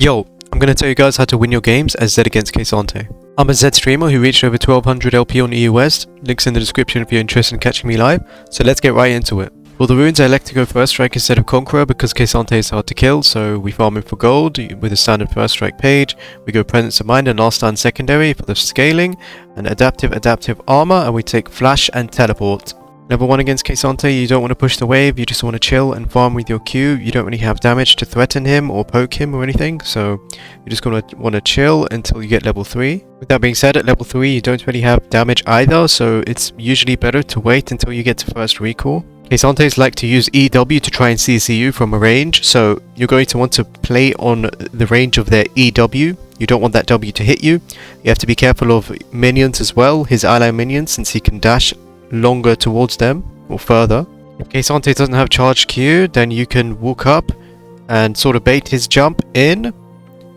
Yo, I'm going to tell you guys how to win your games as Zed against K'Sante. I'm a Zed streamer who reached over 1200 LP on EU West, links in the description if you're interested in catching me live, so let's get right into it. For the runes I like to go first strike instead of Conqueror because K'Sante is hard to kill, so we farm him for gold with a standard first strike page, we go Presence of Mind and Last Stand secondary for the scaling, and adaptive armor, and we take Flash and Teleport. Level 1 against K'Sante, you don't want to push the wave, you just want to chill and farm with your Q. You don't really have damage to threaten him or poke him or anything, so you're just going to want to chill until you get level 3. With that being said, at level 3 you don't really have damage either, so it's usually better to wait until you get to first recall. K'Santes like to use EW to try and CC you from a range, so you're going to want to play on the range of their EW. You don't want that W to hit you. You have to be careful of minions as well, his ally minions, since he can dash longer towards them or further. If K'Sante doesn't have charged Q, then you can walk up and sort of bait his jump in,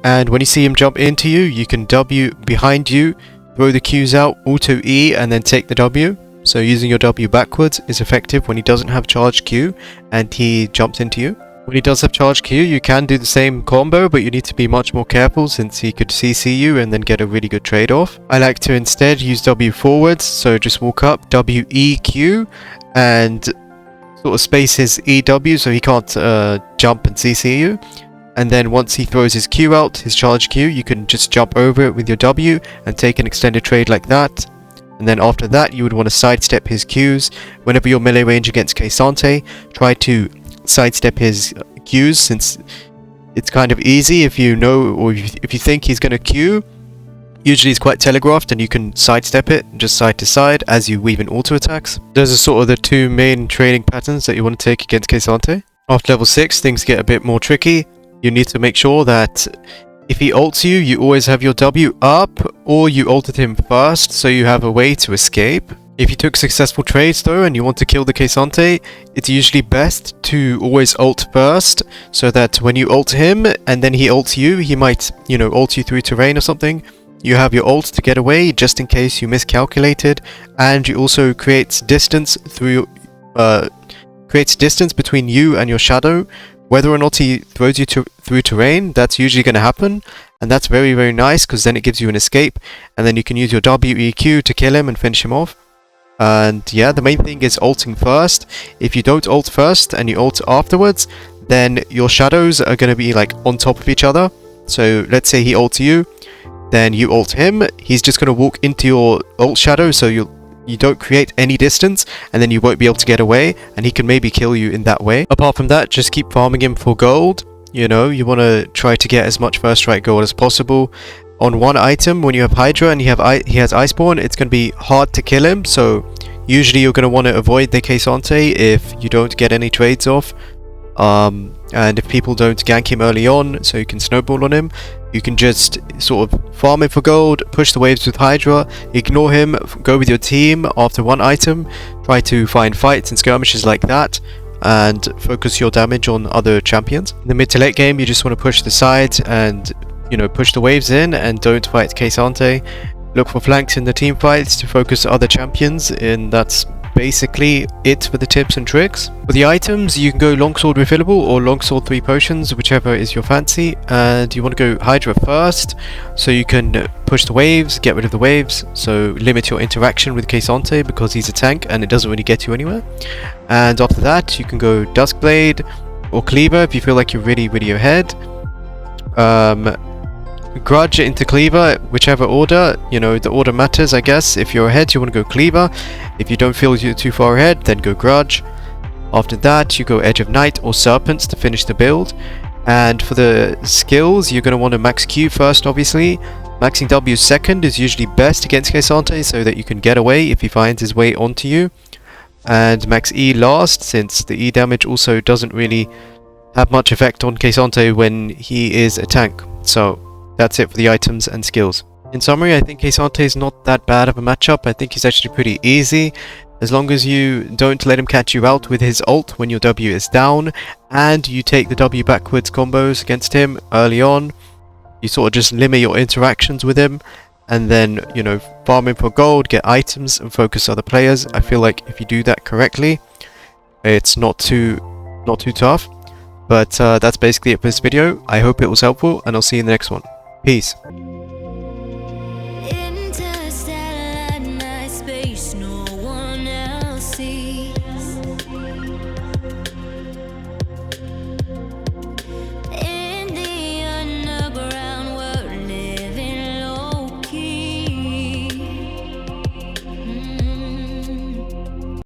and when you see him jump into you, you can W behind you, throw the Qs out, auto E, and then take the W. So using your W backwards is effective when he doesn't have charged Q and he jumps into you. When he does have charged Q, you can do the same combo, but you need to be much more careful since he could CC you and then get a really good trade-off. I like to instead use W forwards, so just walk up, W, E, Q, and sort of space his EW so he can't jump and CC you. And then once he throws his Q out, his charged Q, you can just jump over it with your W and take an extended trade like that. And then after that, you would want to sidestep his Qs. Whenever you're melee range against K'Sante, try to sidestep his Qs, since it's kind of easy if you know, or if you think he's going to Q. Usually it's quite telegraphed and you can sidestep it just side to side as you weave in auto attacks. Those are sort of the two main training patterns that you want to take against K'Sante. After level 6, things get a bit more tricky. You need to make sure that if he ults you, you always have your W up, or you ulted him first so you have a way to escape. If you took successful trades though and you want to kill the K'Sante, it's usually best to always ult first, so that when you ult him and then he ults you, he might, ult you through terrain or something. You have your ult to get away just in case you miscalculated, and you also creates distance between you and your shadow. Whether or not he throws you through terrain, that's usually going to happen, and that's very, very nice because then it gives you an escape, and then you can use your WEQ to kill him and finish him off. And yeah, the main thing is ulting first. If you don't ult first and you ult afterwards, then your shadows are going to be like on top of each other. So let's say he ults you, then you ult him, he's just going to walk into your ult shadow, so you don't create any distance, and then you won't be able to get away, and he can maybe kill you in that way. Apart from that, just keep farming him for gold. You want to try to get as much first strike gold as possible. On one item, when you have Hydra and he has Iceborne, it's going to be hard to kill him, so usually you're going to want to avoid the K'Sante if you don't get any trades off. And if people don't gank him early on, so you can snowball on him, you can just sort of farm him for gold, push the waves with Hydra, ignore him, go with your team after one item, try to find fights and skirmishes like that, and focus your damage on other champions. In the mid to late game, you just want to push the sides and push the waves in and don't fight K'Sante. Look for flanks in the team fights to focus other champions, and that's basically it for the tips and tricks. For the items, you can go longsword refillable or longsword 3 potions, whichever is your fancy, and you want to go Hydra first so you can push the waves, get rid of the waves, so limit your interaction with K'Sante because he's a tank and it doesn't really get you anywhere. And after that, you can go Duskblade or Cleaver if you feel like you're really, really ahead. Grudge into Cleaver, whichever order, the order matters, I guess. If you're ahead, you want to go Cleaver. If you don't feel you're too far ahead, then go Grudge. After that, you go Edge of Night or Serpents to finish the build. And for the skills, you're going to want to max Q first, obviously. Maxing W second is usually best against K'Sante so that you can get away if he finds his way onto you. And max E last, since the E damage also doesn't really have much effect on K'Sante when he is a tank. So that's it for the items and skills. In summary, I think K'Sante is not that bad of a matchup. I think he's actually pretty easy, as long as you don't let him catch you out with his ult when your W is down, and you take the W backwards combos against him early on. You sort of just limit your interactions with him, and then, farm him for gold, get items, and focus other players. I feel like if you do that correctly, it's not too tough. But that's basically it for this video. I hope it was helpful, and I'll see you in the next one. Peace.